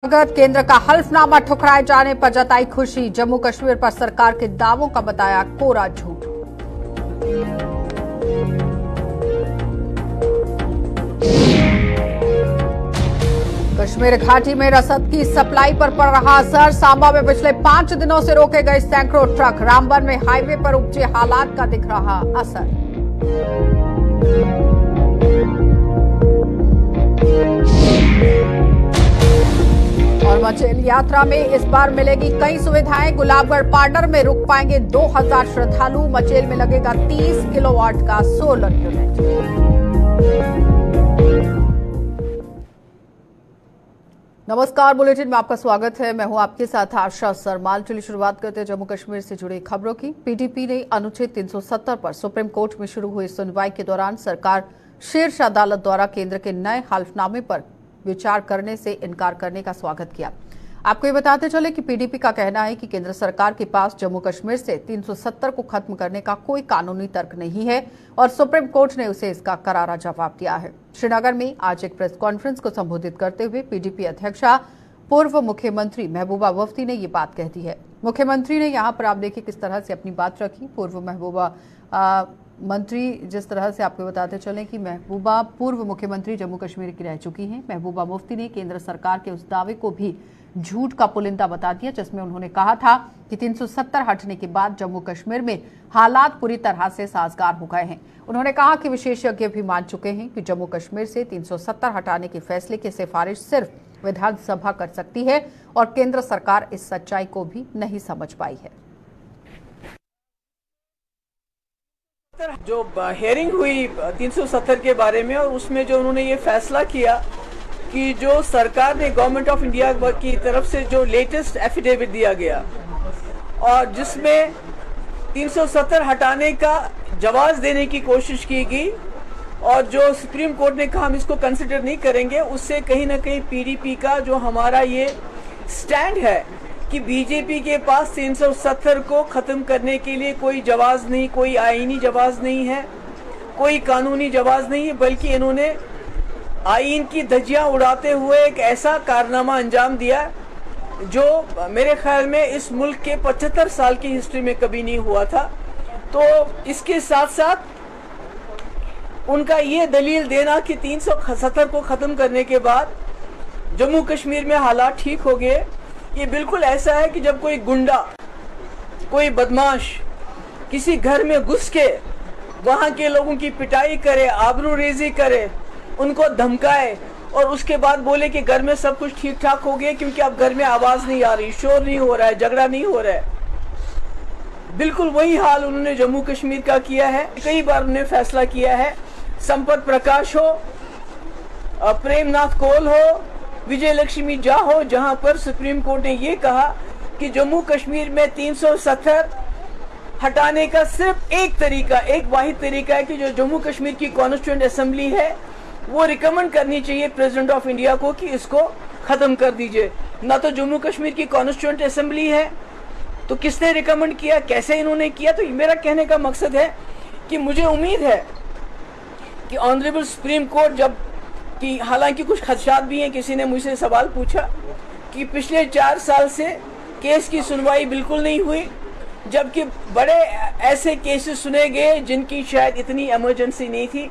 अगर केंद्र का हल्फनामा ठुकराए जाने पर जताई खुशी, जम्मू कश्मीर पर सरकार के दावों का बताया कोरा झूठ। कश्मीर घाटी में रसद की सप्लाई पर पड़ रहा असर, सांबा में पिछले 5 दिनों से रोके गए सैकड़ों ट्रक, रामबन में हाईवे पर उपजे हालात का दिख रहा असर। और मचेल यात्रा में इस बार मिलेगी कई सुविधाएं, गुलाबगढ़ पार्डर में रुक पाएंगे 2000 श्रद्धालु, मचेल में लगेगा 30 किलोवाट का सोलर यूनिट। नमस्कार, बुलेटिन में आपका स्वागत है। मैं हूं आपके साथ आशा सरमाल। चलिए शुरुआत करते हैं जम्मू कश्मीर से जुड़ी खबरों की। पीडीपी ने अनुच्छेद 370 पर सुप्रीम कोर्ट में शुरू हुई सुनवाई के दौरान सरकार शीर्ष अदालत द्वारा केंद्र के नए हल्फनामे पर विचार करने से इनकार करने का स्वागत किया। आपको ये बताते चले कि पीडीपी का कहना है कि केंद्र सरकार के पास जम्मू कश्मीर से 370 को खत्म करने का कोई कानूनी तर्क नहीं है और सुप्रीम कोर्ट ने उसे इसका करारा जवाब दिया है। श्रीनगर में आज एक प्रेस कॉन्फ्रेंस को संबोधित करते हुए पीडीपी अध्यक्षा पूर्व मुख्यमंत्री महबूबा मुफ्ती ने ये बात कह दी है। मुख्यमंत्री ने यहाँ पर आप देखिए किस तरह से अपनी बात रखी। पूर्व महबूबा मंत्री, जिस तरह से आपको बताते चलें कि महबूबा पूर्व मुख्यमंत्री जम्मू कश्मीर की रह चुकी हैं। महबूबा मुफ्ती ने केंद्र सरकार के उस दावे को भी झूठ का पुलिंदा बता दिया जिसमें उन्होंने कहा था कि 370 हटने के बाद जम्मू कश्मीर में हालात पूरी तरह से साजगार हो गए हैं। उन्होंने कहा कि विशेषज्ञ भी मान चुके हैं कि जम्मू कश्मीर से 370 हटाने के फैसले की सिफारिश सिर्फ विधानसभा कर सकती है और केंद्र सरकार इस सच्चाई को भी नहीं समझ पाई है। जो हियरिंग हुई 370 के बारे में और उसमें जो उन्होंने ये फैसला किया कि जो सरकार ने गवर्नमेंट ऑफ इंडिया की तरफ से जो लेटेस्ट एफिडेविट दिया गया और जिसमें 370 हटाने का जवाब देने की कोशिश की गई और जो सुप्रीम कोर्ट ने कहा हम इसको कंसिडर नहीं करेंगे, उससे कहीं ना कहीं पीडीपी का जो हमारा ये स्टैंड है कि बीजेपी के पास 370 को खत्म करने के लिए कोई जवाब नहीं, कोई आईनी जवाब नहीं है, कोई कानूनी जवाब नहीं है, बल्कि इन्होंने आईन की धज्जियां उड़ाते हुए एक ऐसा कारनामा अंजाम दिया जो मेरे ख्याल में इस मुल्क के 75 साल की हिस्ट्री में कभी नहीं हुआ था। तो इसके साथ साथ उनका ये दलील देना कि 370 को खत्म करने के बाद जम्मू कश्मीर में हालात ठीक हो गए, ये बिल्कुल ऐसा है कि जब कोई गुंडा, कोई बदमाश किसी घर में घुस के वहां के लोगों की पिटाई करे, आबरूरेजी करे, उनको धमकाए और उसके बाद बोले कि घर में सब कुछ ठीक ठाक हो गया क्योंकि अब घर में आवाज नहीं आ रही, शोर नहीं हो रहा है, झगड़ा नहीं हो रहा है। बिल्कुल वही हाल उन्होंने जम्मू कश्मीर का किया है। कई बार उन्होंने फैसला किया है, संपत प्रकाश हो, प्रेमनाथ कोल हो, विजय लक्ष्मी जा हो, जहां पर सुप्रीम कोर्ट ने ये कहा कि जम्मू कश्मीर में 370 हटाने का सिर्फ एक तरीका, एक वाहिद तरीका है कि जो जम्मू कश्मीर की कॉन्स्टिट्यूएंट असेंबली है वो रिकमेंड करनी चाहिए प्रेसिडेंट ऑफ इंडिया को कि इसको खत्म कर दीजिए। ना तो जम्मू कश्मीर की कॉन्स्टिट्यूएंट असेंबली है तो किसने रिकमेंड किया, कैसे इन्होंने किया। तो मेरा कहने का मकसद है कि मुझे उम्मीद है कि ऑनरेबल सुप्रीम कोर्ट जब कि हालांकि कुछ खदशात भी हैं, किसी ने मुझसे सवाल पूछा कि पिछले 4 साल से केस की सुनवाई बिल्कुल नहीं हुई, जबकि बड़े ऐसे केसेस सुने गए जिनकी शायद इतनी इमरजेंसी नहीं थी।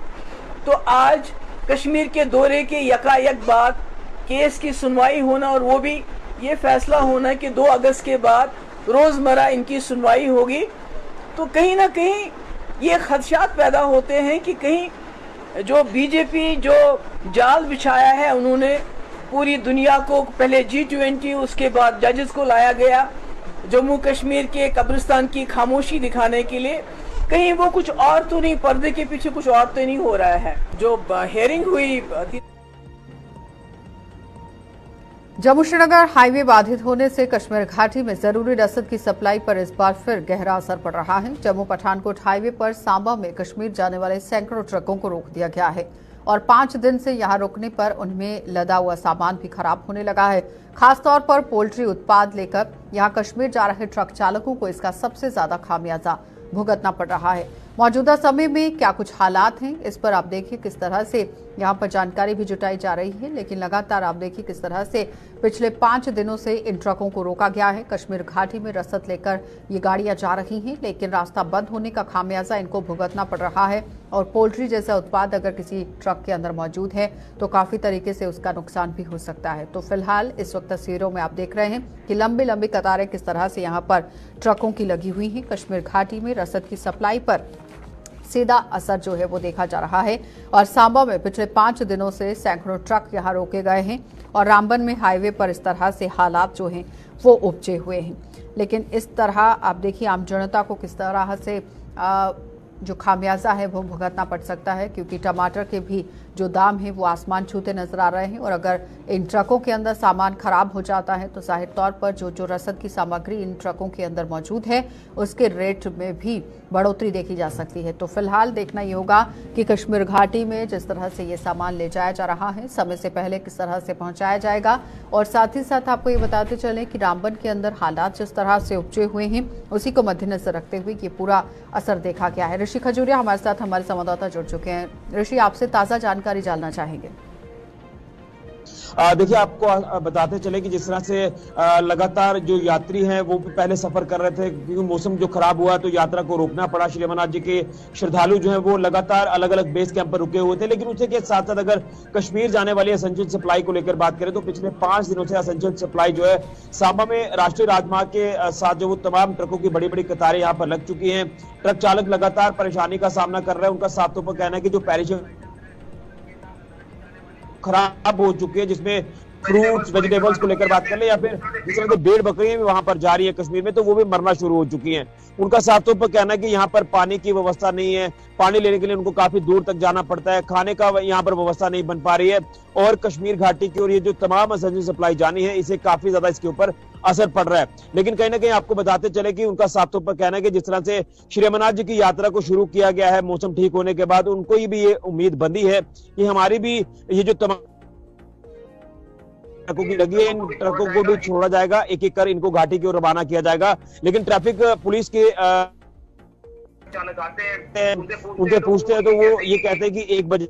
तो आज कश्मीर के दौरे के यकायक बाद केस की सुनवाई होना और वो भी ये फैसला होना कि 2 अगस्त के बाद रोजमर्रा इनकी सुनवाई होगी, तो कहीं ना कहीं ये खदशात पैदा होते हैं कि कहीं जो बीजेपी जो जाल बिछाया है, उन्होंने पूरी दुनिया को पहले G20 उसके बाद जजेस को लाया गया जम्मू कश्मीर के कब्रिस्तान की खामोशी दिखाने के लिए, कहीं वो कुछ और तो नहीं, पर्दे के पीछे कुछ और तो नहीं हो रहा है। जो हियरिंग हुई जम्मू श्रीनगर हाईवे बाधित होने से कश्मीर घाटी में जरूरी रसद की सप्लाई पर इस बार फिर गहरा असर पड़ रहा है। जम्मू पठानकोट हाईवे पर सांबा में कश्मीर जाने वाले सैकड़ों ट्रकों को रोक दिया गया है और 5 दिन से यहां रुकने पर उनमें लदा हुआ सामान भी खराब होने लगा है। खासतौर पर पोल्ट्री उत्पाद लेकर यहां कश्मीर जा रहे ट्रक चालकों को इसका सबसे ज्यादा खामियाजा भुगतना पड़ रहा है। मौजूदा समय में क्या कुछ हालात हैं, इस पर आप देखिए किस तरह से यहाँ पर जानकारी भी जुटाई जा रही है। लेकिन लगातार आप देखिए किस तरह से पिछले 5 दिनों से इन ट्रकों को रोका गया है। कश्मीर घाटी में रसद लेकर ये गाड़ियां जा रही हैं, लेकिन रास्ता बंद होने का खामियाजा इनको भुगतना पड़ रहा है। और पोल्ट्री जैसा उत्पाद अगर किसी ट्रक के अंदर मौजूद है तो काफी तरीके से उसका नुकसान भी हो सकता है। तो फिलहाल इस वक्त तस्वीरों में आप देख रहे हैं कि लंबी लंबी कतारें किस तरह से यहाँ पर ट्रकों की लगी हुई हैं। कश्मीर घाटी में रसद की सप्लाई पर सीधा असर जो है वो देखा जा रहा है। और सांबा में पिछले 5 दिनों से सैकड़ों ट्रक यहाँ रोके गए हैं और रामबन में हाईवे पर इस तरह से हालात जो हैं वो उपजे हुए हैं। लेकिन इस तरह आप देखिए आम जनता को किस तरह से जो खामियाजा है वो भुगतना पड़ सकता है, क्योंकि टमाटर के भी जो दाम है वो आसमान छूते नजर आ रहे हैं। और अगर इन ट्रकों के अंदर सामान खराब हो जाता है तो जाहिर तौर पर जो रसद की सामग्री इन ट्रकों के अंदर मौजूद है उसके रेट में भी बढ़ोतरी देखी जा सकती है। तो फिलहाल देखना ये होगा कि कश्मीर घाटी में जिस तरह से ये सामान ले जाया जा रहा है समय से पहले किस तरह से पहुंचाया जाएगा। और साथ ही साथ आपको ये बताते चलें कि रामबन के अंदर हालात जिस तरह से उपजे हुए हैं उसी को मद्देनजर रखते हुए ये पूरा असर देखा गया है। ऋषि खजूरिया हमारे साथ हमारे संवाददाता जुड़ चुके हैं। ऋषि, आपसे ताजा जानकारी जानना चाहेंगे। देखिए, आपको बताते चले कि जिस तरह से लगातार जो यात्री हैं वो पहले सफर कर रहे थे, क्योंकि मौसम जो खराब हुआ तो यात्रा को रोकना पड़ा। श्री अमरनाथ जी के श्रद्धालु जो हैं वो लगातार अलग अलग बेस कैंप पर रुके हुए थे। लेकिन उसी के साथ साथ अगर कश्मीर जाने वाली एसेंशियल सप्लाई को लेकर बात करें तो पिछले 5 दिनों से एसेंशियल सप्लाई जो है सांबा में राष्ट्रीय राजमार्ग के साथ जो वो तमाम ट्रकों की बड़ी बड़ी कतारें यहाँ पर लग चुकी हैं। ट्रक चालक लगातार परेशानी का सामना कर रहे हैं। उनका साफ तौर पर कहना है कि जो पेरिशेबल खराब हो चुकी है, जिसमें फ्रूट्स वेजिटेबल्स को लेकर बात कर ले या फिर जिस तरह से भेड़ बकरियां भी वहां पर जा रही है कश्मीर में, तो वो भी मरना शुरू हो चुकी हैं। उनका साफ तौर पर कहना है कि यहाँ पर पानी की व्यवस्था नहीं है, पानी लेने के लिए उनको काफी दूर तक जाना पड़ता है, खाने का यहाँ पर व्यवस्था नहीं बन पा रही है। और कश्मीर घाटी की और ये जो तमाम एसेंशियल सप्लाई जानी है इसे काफी ज्यादा इसके ऊपर असर पड़ रहा है। लेकिन कहीं ना कहीं आपको बताते चले कि उनका साफ तौर पर कहना है कि जिस तरह से श्री अमरनाथ जी की यात्रा को शुरू किया गया है मौसम ठीक होने के बाद, उनको भी ये उम्मीद बंधी है कि हमारी भी ये जो तमाम ट्रकों की लगी है इन ट्रकों को भी छोड़ा जाएगा, एक एक कर इनको घाटी की ओर रवाना किया जाएगा। लेकिन ट्रैफिक पुलिस के चालक आते हैं, उनसे पूछते हैं तो वो ये कहते हैं कि 1 बजे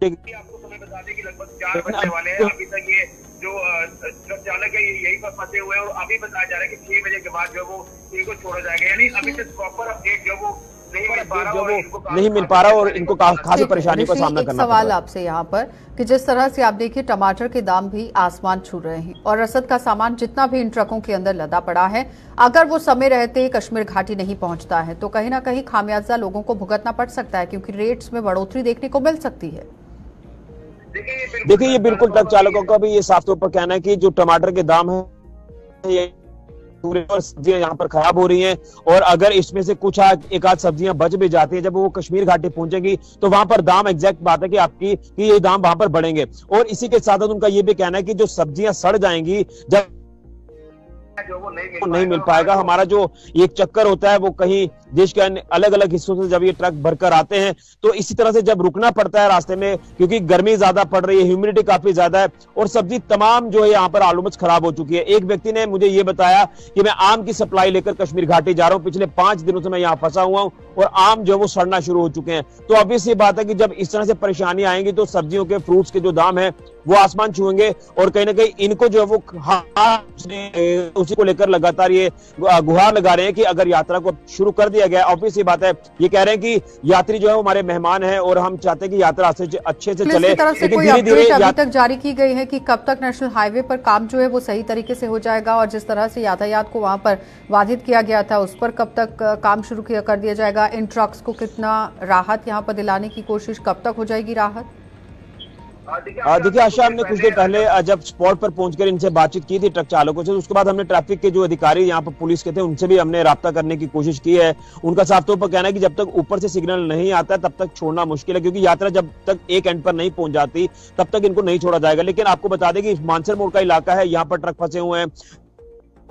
आपको समय बता दें कि लगभग 4 बजने वाले हैं। अभी तक ये जो ट्रक चालक है यही पर फंसे हुए हैं और अभी बताया जा रहा है कि 6 बजे के बाद जो वो इनको छोड़ा जाएगा। यानी अभी तक प्रॉपर अपडेट जो वो नहीं मिल पा रहा और इनको खासी परेशानी का सामना करना। सवाल आपसे यहाँ पर कि जिस तरह से आप देखिए टमाटर के दाम भी आसमान छू रहे हैं और रसद का सामान जितना भी इन ट्रकों के अंदर लदा पड़ा है, अगर वो समय रहते कश्मीर घाटी नहीं पहुंचता है तो कहीं ना कहीं खामियाजा लोगों को भुगतना पड़ सकता है, क्योंकि रेट्स में बढ़ोतरी देखने को मिल सकती है। देखिए, ये बिल्कुल ट्रक चालकों का भी ये साफ तौर पर कहना है कि जो टमाटर के दाम है सब्जियां यहाँ पर खराब हो रही हैं और अगर इसमें से कुछ एक आध सब्जियां बच भी जाती हैं, जब वो कश्मीर घाटी पहुंचेगी तो वहां पर दाम एग्जैक्ट बात है कि आपकी कि ये दाम वहां पर बढ़ेंगे। और इसी के साथ उनका ये भी कहना है कि जो सब्जियां सड़ जाएंगी जब जो वो नहीं मिल पाएगा। हमारा जो एक चक्कर होता है वो कहीं देश के अलग अलग हिस्सों से जब ये ट्रक भरकर आते हैं तो इसी तरह से जब रुकना पड़ता है रास्ते में, क्योंकि गर्मी ज्यादा पड़ रही है, ह्यूमिडिटी काफी ज्यादा है और सब्जी तमाम जो है यहाँ पर आलूमच खराब हो चुकी है। एक व्यक्ति ने मुझे ये बताया कि मैं आम की सप्लाई लेकर कश्मीर घाटी जा रहा हूँ, पिछले 5 दिनों से मैं यहाँ फंसा हुआ हूँ और आम जो है वो सड़ना शुरू हो चुके हैं। तो ऑब्वियस ये बात है कि जब इस तरह से परेशानी आएंगी तो सब्जियों के फ्रूट्स के जो दाम है वो आसमान छुएंगे और कहीं ना कहीं इनको जो है वो उसी को लेकर लगातार ये गुहार लगा रहे हैं कि अगर यात्रा को शुरू कर दिया गया, ऑब्वियस ये बात है, ये कह रहे हैं कि यात्री जो है हमारे मेहमान हैं और हम चाहते हैं कि यात्रा अच्छे से चले। लेकिन धीरे-धीरे अभी तक जारी की गई है कि कब तक नेशनल हाईवे पर काम जो है वो सही तरीके से हो जाएगा और जिस तरह से यातायात को वहां पर बाधित किया गया था उस पर कब तक काम शुरू कर दिया जाएगा? इन ट्रक्स को कितना राहत यहाँ पर दिलाने की कोशिश कब तक हो जाएगी राहत? देखिए आशा, हमने कुछ देर पहले जब स्पॉट पर पहुंचकर इनसे बातचीत की थी ट्रक चालकों से, उसके बाद हमने ट्रैफिक के जो अधिकारी यहाँ पर पुलिस के थे उनसे भी हमने राब्ता करने की कोशिश की है। उनका साफ तौर पर कहना है कि जब तक ऊपर से सिग्नल नहीं आता तब तक छोड़ना मुश्किल है, क्योंकि यात्रा जब तक एक एंड पर नहीं पहुंच जाती तब तक इनको नहीं छोड़ा जाएगा। लेकिन आपको बता दें कि मानसर मोड़ का इलाका है, यहाँ पर ट्रक फंसे हुए हैं,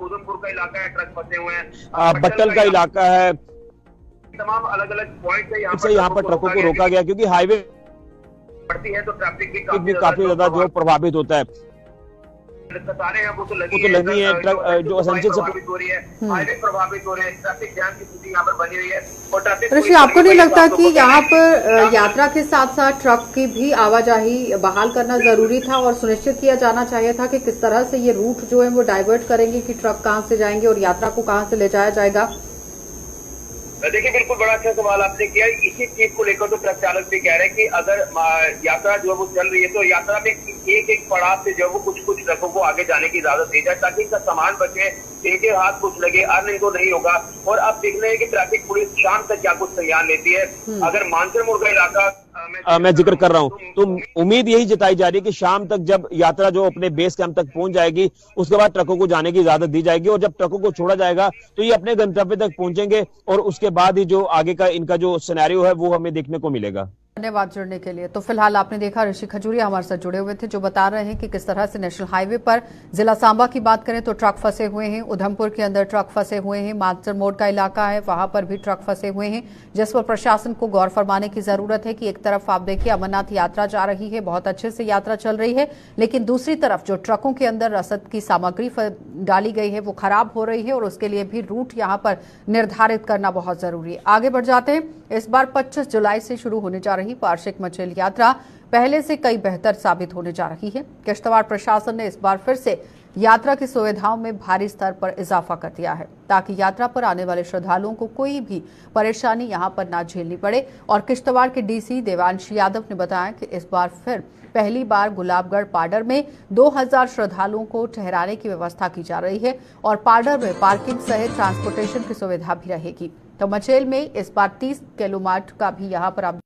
उधमपुर का इलाका है, ट्रक फंसे हुए हैं, बट्टल का इलाका है, तमाम अलग अलग पॉइंट से यहाँ पर ट्रकों को रोका गया क्योंकि हाईवे पड़ती है तो ट्रैफिक भी काफी ज्यादा जो प्रभावित होता है। कतारें हैं वो तो लगी है, ट्रक जो एसेंशियल प्रभावित हो रही है, हाईवे प्रभावित हो रहे हैं, ट्रैफिक जैम की स्थिति यहाँ पर बनी हुई है। और ट्रैफिक ऋषि, आपको नहीं लगता कि यहाँ पर यात्रा के साथ साथ ट्रक की भी आवाजाही बहाल करना जरूरी था और सुनिश्चित किया जाना चाहिए था कि किस तरह से ये रूट जो है वो डाइवर्ट करेंगे कि ट्रक कहाँ से जाएंगे और यात्रा को कहाँ से ले जाया जाएगा? देखिए, बिल्कुल बड़ा अच्छा सवाल आपने किया। इसी चीज को लेकर तो ट्रक चालक भी कह रहे हैं कि अगर यात्रा जो है वो चल रही है तो यात्रा में एक पड़ाव से जो है वो कुछ ट्रकों को आगे जाने की इजाजत दी जाए ताकि इसका सामान बचे, इनके हाथ कुछ लगे, अर्निंग तो नहीं होगा। और अब देख रहे हैं कि ट्रैफिक पुलिस शाम तक क्या कुछ संज्ञान लेती है। अगर मानसर मोड़ का इलाका मैं जिक्र कर रहा हूं, तो उम्मीद यही जताई जा रही है कि शाम तक जब यात्रा जो अपने बेस कैंप तक पहुंच जाएगी उसके बाद ट्रकों को जाने की इजाजत दी जाएगी और जब ट्रकों को छोड़ा जाएगा तो ये अपने गंतव्य तक पहुंचेंगे और उसके बाद ही जो आगे का इनका जो सिनेरियो है वो हमें देखने को मिलेगा। धन्यवाद जुड़ने के लिए। तो फिलहाल आपने देखा ऋषि खजूरिया हमारे साथ जुड़े हुए थे जो बता रहे हैं कि किस तरह से नेशनल हाईवे पर जिला सांबा की बात करें तो ट्रक फंसे हुए हैं, उधमपुर के अंदर ट्रक फंसे हुए हैं, मानसर मोड़ का इलाका है वहां पर भी ट्रक फंसे हुए हैं, जिस पर प्रशासन को गौर फरमाने की जरूरत है कि एक तरफ आप देखिए अमरनाथ यात्रा जा रही है, बहुत अच्छे से यात्रा चल रही है, लेकिन दूसरी तरफ जो ट्रकों के अंदर रसद की सामग्री डाली गई है वो खराब हो रही है और उसके लिए भी रूट यहाँ पर निर्धारित करना बहुत जरूरी है। आगे बढ़ जाते हैं। इस बार 25 जुलाई से शुरू होने जा रही वार्षिक मचेल यात्रा पहले से कई बेहतर साबित होने जा रही है। किश्तवाड़ प्रशासन ने इस बार फिर से यात्रा की सुविधाओं में भारी स्तर पर इजाफा कर दिया है ताकि यात्रा पर आने वाले श्रद्धालुओं को कोई भी परेशानी यहां पर ना झेलनी पड़े। और किश्तवाड़ के डीसी देवांश यादव ने बताया कि इस बार फिर पहली बार गुलाबगढ़ पाडर में 2000 श्रद्धालुओं को ठहराने की व्यवस्था की जा रही है और पाडर में पार्किंग सहित ट्रांसपोर्टेशन की सुविधा भी रहेगी। तो मचेल में इस बार 30 किलोमार्ट का भी यहां पर आप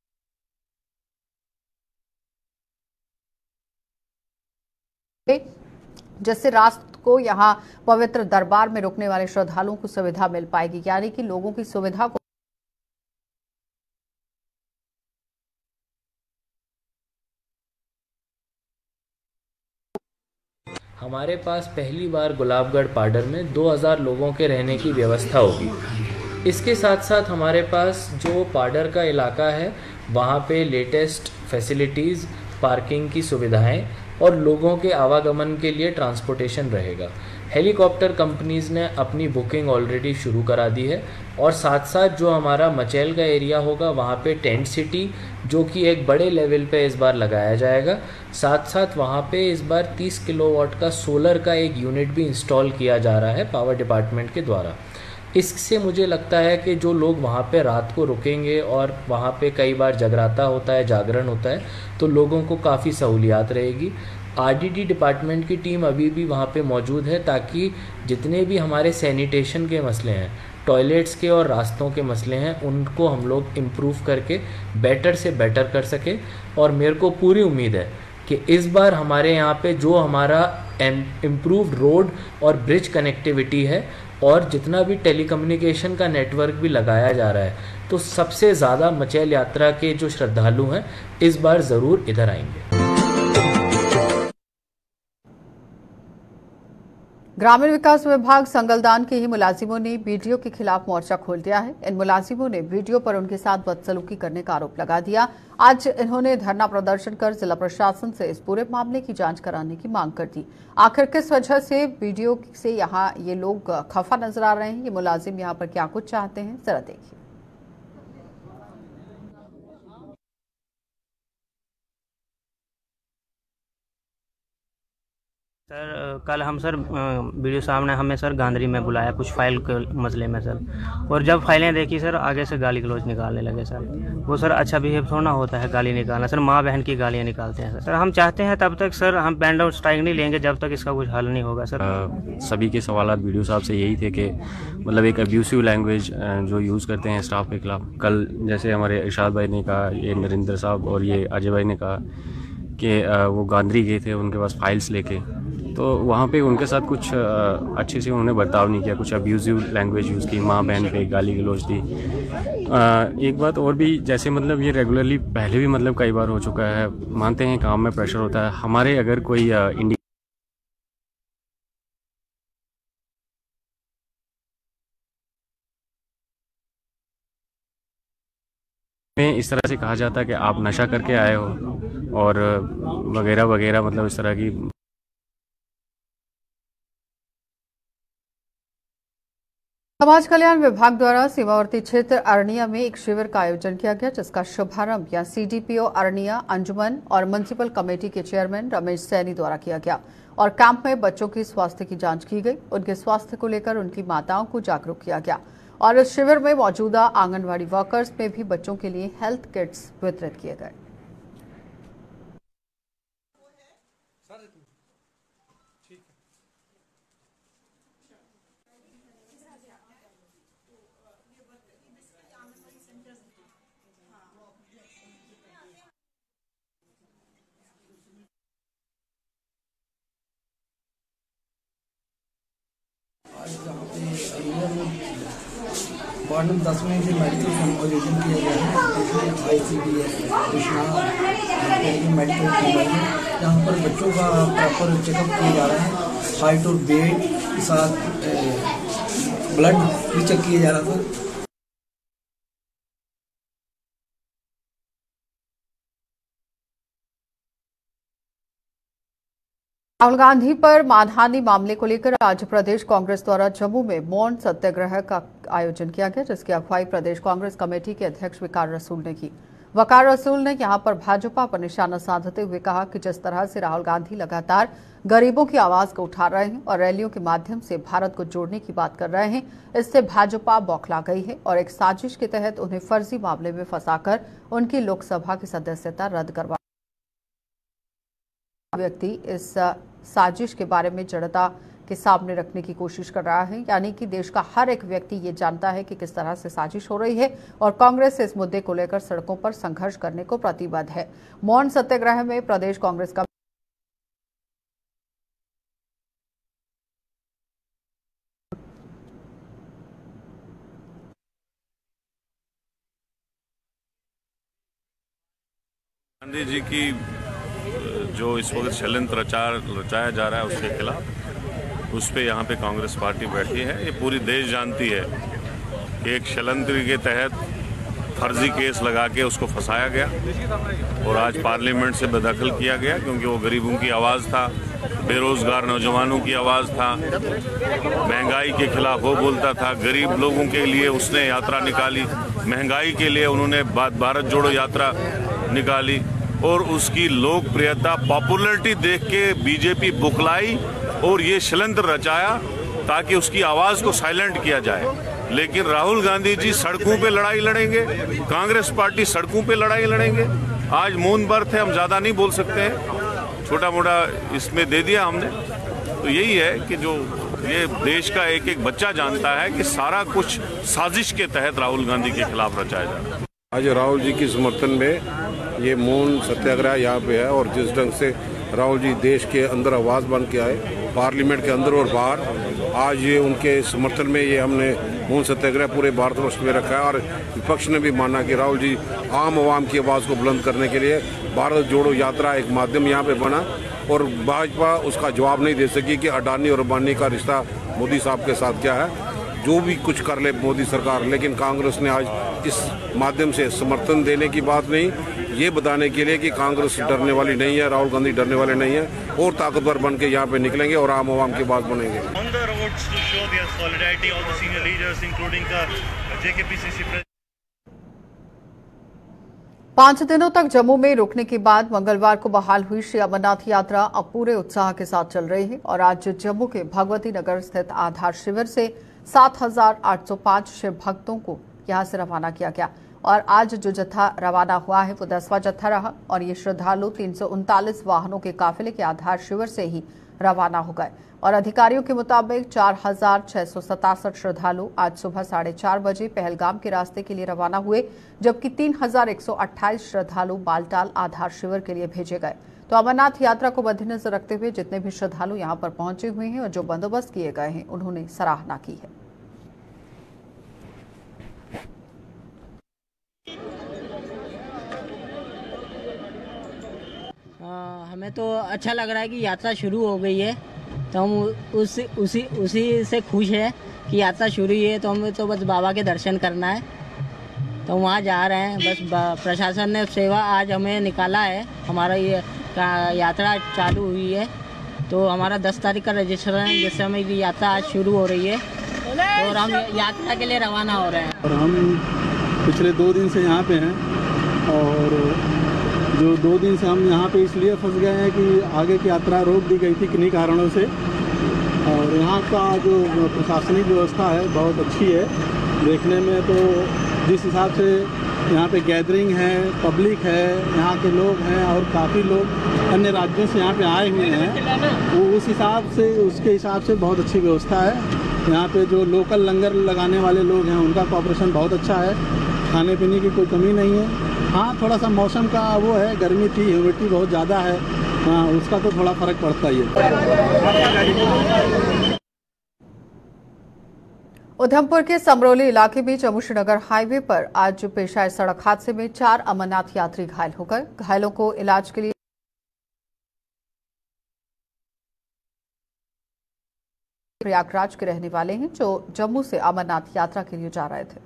जिससे रात को यहां पवित्र दरबार में रुकने वाले श्रद्धालुओं को सुविधा मिल पाएगी, यानी कि लोगों की सुविधा को हमारे पास पहली बार गुलाबगढ़ पाडर में 2000 लोगों के रहने की व्यवस्था होगी। इसके साथ साथ हमारे पास जो पाडर का इलाका है वहाँ पे लेटेस्ट फैसिलिटीज़, पार्किंग की सुविधाएं और लोगों के आवागमन के लिए ट्रांसपोर्टेशन रहेगा। हेलीकॉप्टर कंपनीज़ ने अपनी बुकिंग ऑलरेडी शुरू करा दी है और साथ साथ जो हमारा मचैल का एरिया होगा वहाँ पे टेंट सिटी जो कि एक बड़े लेवल पे इस बार लगाया जाएगा। साथ साथ वहाँ पे इस बार 30 किलोवाट का सोलर का एक यूनिट भी इंस्टॉल किया जा रहा है पावर डिपार्टमेंट के द्वारा। इससे मुझे लगता है कि जो लोग वहाँ पे रात को रुकेंगे और वहाँ पे कई बार जगराता होता है, जागरण होता है, तो लोगों को काफ़ी सहूलियात रहेगी। आरडीडी डिपार्टमेंट की टीम अभी भी वहाँ पे मौजूद है ताकि जितने भी हमारे सैनिटेशन के मसले हैं, टॉयलेट्स के और रास्तों के मसले हैं, उनको हम लोग इम्प्रूव करके बेटर से बेटर कर सके। और मेरे को पूरी उम्मीद है कि इस बार हमारे यहाँ पे जो हमारा इम्प्रूव्ड रोड और ब्रिज कनेक्टिविटी है और जितना भी टेलीकम्युनिकेशन का नेटवर्क भी लगाया जा रहा है, तो सबसे ज़्यादा मचैल यात्रा के जो श्रद्धालु हैं इस बार ज़रूर इधर आएंगे। ग्रामीण विकास विभाग संगलदान के ही मुलाजिमों ने बीडीओ के खिलाफ मोर्चा खोल दिया है। इन मुलाजिमों ने बीडीओ पर उनके साथ बदसलूकी करने का आरोप लगा दिया। आज इन्होंने धरना प्रदर्शन कर जिला प्रशासन से इस पूरे मामले की जांच कराने की मांग कर दी। आखिर किस वजह से बीडीओ से यहाँ ये लोग खफा नजर आ रहे हैं, ये मुलाजिम यहाँ पर क्या कुछ चाहते हैं, जरा देखिए। सर कल हम सर वीडियो साहब ने हमें सर गांधरी में बुलाया कुछ फाइल के मसले में सर, और जब फाइलें देखी सर आगे से गाली गलौज निकालने लगे सर। वो सर अच्छा बिहेव थोड़ा होता है गाली निकालना सर, माँ बहन की गालियाँ निकालते हैं सर। हम चाहते हैं तब तक सर हम बैंड आउट स्ट्राइक नहीं लेंगे जब तक इसका कुछ हल नहीं होगा सर। सभी के सवाल वीडियो साहब से यही थे कि मतलब एक अब्यूसिव लैंग्वेज जो यूज़ करते हैं स्टाफ के खिलाफ। कल जैसे हमारे इरशाद भाई ने कहा, ये नरेंद्र साहब और ये अजय भाई ने कहा कि वो गांधरी गए थे उनके पास फाइल्स लेके, तो वहाँ पे उनके साथ कुछ अच्छे से उन्होंने बर्ताव नहीं किया, कुछ अब्यूजिव लैंग्वेज यूज़ की, माँ बहन पे गाली गलौज दी। एक बात और भी, जैसे मतलब ये रेगुलरली पहले भी मतलब कई बार हो चुका है, मानते हैं काम में प्रेशर होता है। हमारे अगर कोई में इस तरह से कहा जाता है कि आप नशा करके आए हो और वगैरह वगैरह, मतलब इस तरह की समाज कल्याण विभाग द्वारा सीमावर्ती क्षेत्र अरनिया में एक शिविर का आयोजन किया गया, जिसका शुभारंभ यहां सीडीपीओ अरनिया अंजुमन और म्युनिसिपल कमेटी के चेयरमैन रमेश सैनी द्वारा किया गया और कैंप में बच्चों की स्वास्थ्य की जांच की गई। उनके स्वास्थ्य को लेकर उनकी माताओं को जागरूक किया गया और इस शिविर में मौजूदा आंगनबाड़ी वर्कर्स में भी बच्चों के लिए हेल्थ किट्स वितरित किए गए। वार्ड नंबर 10 में मेडिकल कैंप आयोजन किया गया है। इसमें ICDS मेडिकल कैंप है, यहाँ पर बच्चों का प्रॉपर चेकअप किया जा रहा है। हाइट और वेट के साथ ब्लड भी चेक किया जा रहा था। राहुल गांधी पर मानहानि मामले को लेकर आज प्रदेश कांग्रेस द्वारा जम्मू में मौन सत्याग्रह का आयोजन किया गया, जिसकी अगुवाई प्रदेश कांग्रेस कमेटी के अध्यक्ष वकार रसूल ने की। वकार रसूल ने यहां पर भाजपा पर निशाना साधते हुए कहा कि जिस तरह से राहुल गांधी लगातार गरीबों की आवाज को उठा रहे हैं और रैलियों के माध्यम से भारत को जोड़ने की बात कर रहे हैं, इससे भाजपा बौखला गई है और एक साजिश के तहत उन्हें फर्जी मामले में फंसाकर उनकी लोकसभा की सदस्यता रद्द करवा। व्यक्ति इस साजिश के बारे में जनता के सामने रखने की कोशिश कर रहा है, यानी कि देश का हर एक व्यक्ति ये जानता है कि किस तरह से साजिश हो रही है और कांग्रेस इस मुद्दे को लेकर सड़कों पर संघर्ष करने को प्रतिबद्ध है। मौन सत्याग्रह में प्रदेश कांग्रेस का गांधी जी की जो इस वक्त षड्यंत्र रचाया जा रहा है उसके खिलाफ, उस पर यहाँ पे कांग्रेस पार्टी बैठी है। ये पूरी देश जानती है कि एक षड्यंत्र के तहत फर्जी केस लगा के उसको फंसाया गया और आज पार्लियामेंट से बेदखल किया गया, क्योंकि वो गरीबों की आवाज़ था, बेरोजगार नौजवानों की आवाज़ था, महंगाई के खिलाफ वो बोलता था, गरीब लोगों के लिए उसने यात्रा निकाली, महंगाई के लिए उन्होंने भारत जोड़ो यात्रा निकाली और उसकी लोकप्रियता पॉपुलैरिटी देख के बीजेपी बुखलाई और ये षड्यंत्र रचाया ताकि उसकी आवाज को साइलेंट किया जाए। लेकिन राहुल गांधी जी सड़कों पे लड़ाई लड़ेंगे, कांग्रेस पार्टी सड़कों पे लड़ाई लड़ेंगे। आज मौन बर्थ है, हम ज्यादा नहीं बोल सकते हैं, छोटा मोटा इसमें दे दिया हमने। तो यही है कि जो ये देश का एक एक बच्चा जानता है कि सारा कुछ साजिश के तहत राहुल गांधी के खिलाफ रचाया जा रहा है। आज राहुल जी के समर्थन में ये मौन सत्याग्रह यहाँ पे है और जिस ढंग से राहुल जी देश के अंदर आवाज बन के आए, पार्लियामेंट के अंदर और बाहर, आज ये उनके समर्थन में ये हमने मौन सत्याग्रह पूरे भारतवर्ष में रखा है और विपक्ष ने भी माना कि राहुल जी आम आवाम की आवाज़ को बुलंद करने के लिए भारत जोड़ो यात्रा एक माध्यम यहाँ पे बना और भाजपा उसका जवाब नहीं दे सकी कि अडानी और अंबानी का रिश्ता मोदी साहब के साथ क्या है, जो भी कुछ कर ले मोदी सरकार। लेकिन कांग्रेस ने आज इस माध्यम से समर्थन देने की बात नहीं, ये बताने के लिए कि कांग्रेस डरने वाली नहीं है, राहुल गांधी डरने वाले नहीं है और ताकतवर बन के यहाँ पे निकलेंगे और आम आवाम की बात बनेंगे। 5 दिनों तक जम्मू में रुकने के बाद मंगलवार को बहाल हुई श्री अमरनाथ यात्रा अब पूरे उत्साह के साथ चल रही है और आज जम्मू के भगवती नगर स्थित आधार शिविर से 7,805 शिव भक्तों को यहां से रवाना किया गया और आज जो जत्था रवाना हुआ है वो 10वां जत्था रहा और ये श्रद्धालु 339 वाहनों के काफिले के आधार शिविर से ही रवाना हो गए और अधिकारियों के मुताबिक 4,667 श्रद्धालु आज सुबह 4:30 बजे पहलगाम के रास्ते के लिए रवाना हुए, जबकि 3,128 श्रद्धालु बालटाल आधार शिविर के लिए भेजे गए। तो अमरनाथ यात्रा को मद्देनजर रखते हुए जितने भी श्रद्धालु यहां पर पहुंचे हुए हैं और जो बंदोबस्त किए गए हैं, उन्होंने सराहना की है। हमें तो अच्छा लग रहा है कि यात्रा शुरू हो गई है, तो हम उसी से खुश है कि यात्रा शुरू ही है। तो हमें तो बस बाबा के दर्शन करना है, तो वहाँ जा रहे हैं। बस प्रशासन ने सेवा आज हमें निकाला है, हमारा ये यात्रा चालू हुई है। तो हमारा 10 तारीख का रजिस्ट्रेशन है, जिससे हमें यात्रा आज शुरू हो रही है। और हम यात्रा के लिए रवाना हो रहे हैं। और हम पिछले 2 दिन से यहाँ पे हैं और जो 2 दिन से हम यहाँ पे इसलिए फंस गए हैं कि आगे की यात्रा रोक दी गई थी किन्हीं कारणों से। और यहाँ का जो प्रशासनिक व्यवस्था है बहुत अच्छी है देखने में। तो जिस हिसाब से यहाँ पे गैदरिंग है, पब्लिक है, यहाँ के लोग हैं और काफ़ी लोग अन्य राज्यों से यहाँ पे आए हुए हैं, वो उस हिसाब से उसके हिसाब से बहुत अच्छी व्यवस्था है। यहाँ पे जो लोकल लंगर लगाने वाले लोग हैं उनका कोऑपरेशन बहुत अच्छा है, खाने पीने की कोई कमी नहीं है। हाँ, थोड़ा सा मौसम का वो है, गर्मी थी, ह्यूमिडिटी बहुत ज़्यादा है, हाँ उसका तो थोड़ा फ़र्क पड़ता ही है। उधमपुर के समरौली इलाके में जम्मू श्रीनगर हाईवे पर आज पेश आए सड़क हादसे में 4 अमरनाथ यात्री घायल हो गए। घायलों को इलाज के लिए प्रयागराज के रहने वाले हैं जो जम्मू से अमरनाथ यात्रा के लिए जा रहे थे।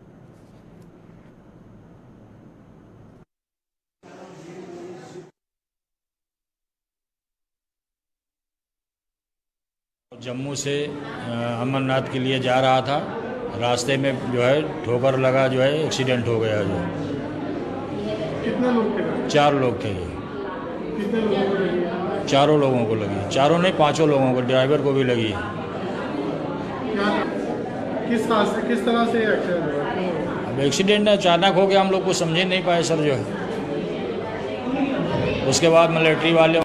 जम्मू से अमरनाथ के लिए जा रहा था, रास्ते में जो है ठोकर लगा, जो है एक्सीडेंट हो गया। जो कितने लोग थे? 4 लोग थे। कितने लोगों को लगी? 4 लोगों को लगी। 4 नहीं 5 लोगों को, ड्राइवर को भी लगी। किस तरह से एक्सीडेंट हुआ? अब एक्सीडेंट अचानक हो गया, हम लोग को समझ नहीं पाए सर। जो है उसके बाद मिलिट्री वाले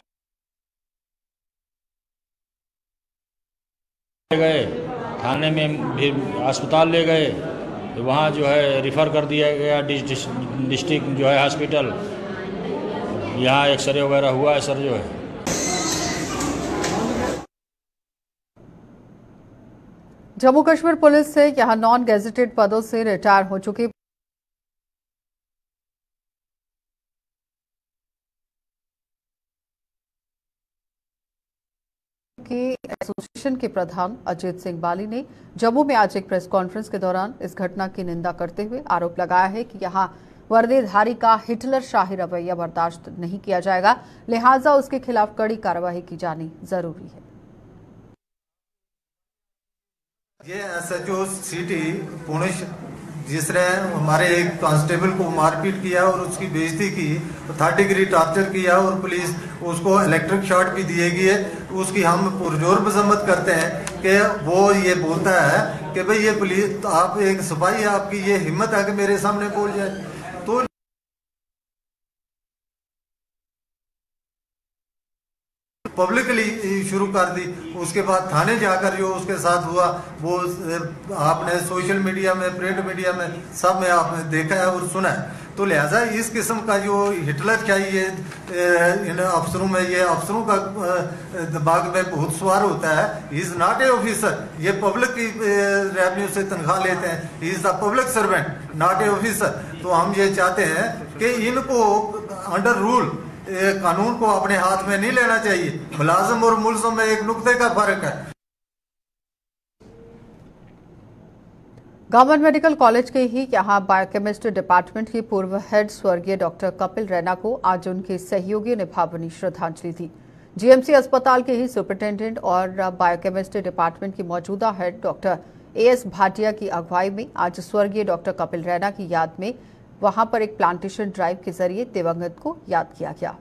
गए, थाने में भी अस्पताल ले गए, तो वहाँ जो है रिफ़र कर दिया गया डिस्ट्रिक्ट जो है हॉस्पिटल। यहाँ एक्सरे वगैरह हुआ है सर। जो है जम्मू कश्मीर पुलिस से यहां नॉन गेजेटेड पदों से रिटायर हो चुके के एसोसिएशन के प्रधान अजीत सिंह बाली ने जम्मू में आज एक प्रेस कॉन्फ्रेंस के दौरान इस घटना की निंदा करते हुए आरोप लगाया है कि यहां वर्दीधारी का हिटलर शाही रवैया बर्दाश्त नहीं किया जाएगा, लिहाजा उसके खिलाफ कड़ी कार्रवाई की जानी जरूरी है। ये एसएचओ सिटी पुणे जिसने हमारे एक कांस्टेबल को मारपीट किया और उसकी बेइज्जती की, 3rd डिग्री टॉर्चर किया और पुलिस उसको इलेक्ट्रिक शॉट भी दिए गए। उसकी हम पुरजोर मजम्मत करते हैं कि वो ये बोलता है कि भाई ये पुलिस, आप एक सिपाही है, आपकी ये हिम्मत है कि मेरे सामने बोल जाए। तो पब्लिकली शुरू कर दी। उसके बाद थाने जाकर जो उसके साथ हुआ वो आपने सोशल मीडिया में, प्रिंट मीडिया में, सब में आपने देखा है और सुना है। तो लिहाजा इस किस्म का जो हिटलर चाहिए इन अफसरों में, ये अफसरों का दिमाग में बहुत सवार होता है। He is not a officer, ये पब्लिक की रेवेन्यू से तनख्वाह लेते हैं। He is the public servant, not a officer. तो हम ये चाहते हैं कि इनको अंडर रूल कानून को अपने हाथ में नहीं लेना चाहिए। मुलाजिम और मुल्ज़िम में एक नुक्ते का फर्क है। गवर्नमेंट मेडिकल कॉलेज के ही यहां बायोकेमिस्ट्री डिपार्टमेंट के पूर्व हेड स्वर्गीय डॉक्टर कपिल रैना को आज उनके सहयोगियों ने भावभीनी श्रद्धांजलि दी। जीएमसी अस्पताल के ही सुपरिटेंडेंट और बायोकेमिस्ट्री डिपार्टमेंट की मौजूदा हेड डॉक्टर एएस भाटिया की अगुवाई में आज स्वर्गीय डॉक्टर कपिल रैना की याद में वहां पर एक प्लांटेशन ड्राइव के जरिए दिवंगत को याद किया गया।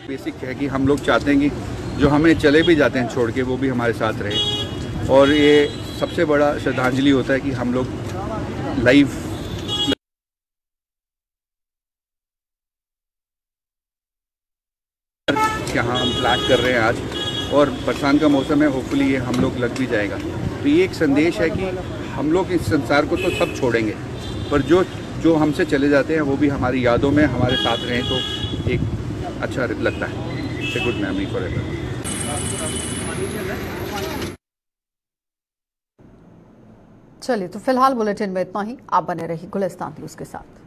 बेसिक है कि हम लोग चाहते हैं कि जो हमें चले भी जाते हैं छोड़ के, वो भी हमारे साथ रहे। और ये सबसे बड़ा श्रद्धांजलि होता है कि हम लोग लाइव यहाँ हम फ्लैग कर रहे हैं आज, और बरसात का मौसम है, होपफुली ये हम लोग लग भी जाएगा। तो ये एक संदेश है कि हम लोग इस संसार को तो सब छोड़ेंगे, पर जो हमसे चले जाते हैं वो भी हमारी यादों में हमारे साथ रहें, तो एक अच्छा लगता है। It's a good memory for ever. चलिए, तो फिलहाल बुलेटिन में इतना ही। आप बने रहिए गुलिस्तान न्यूज़ के साथ।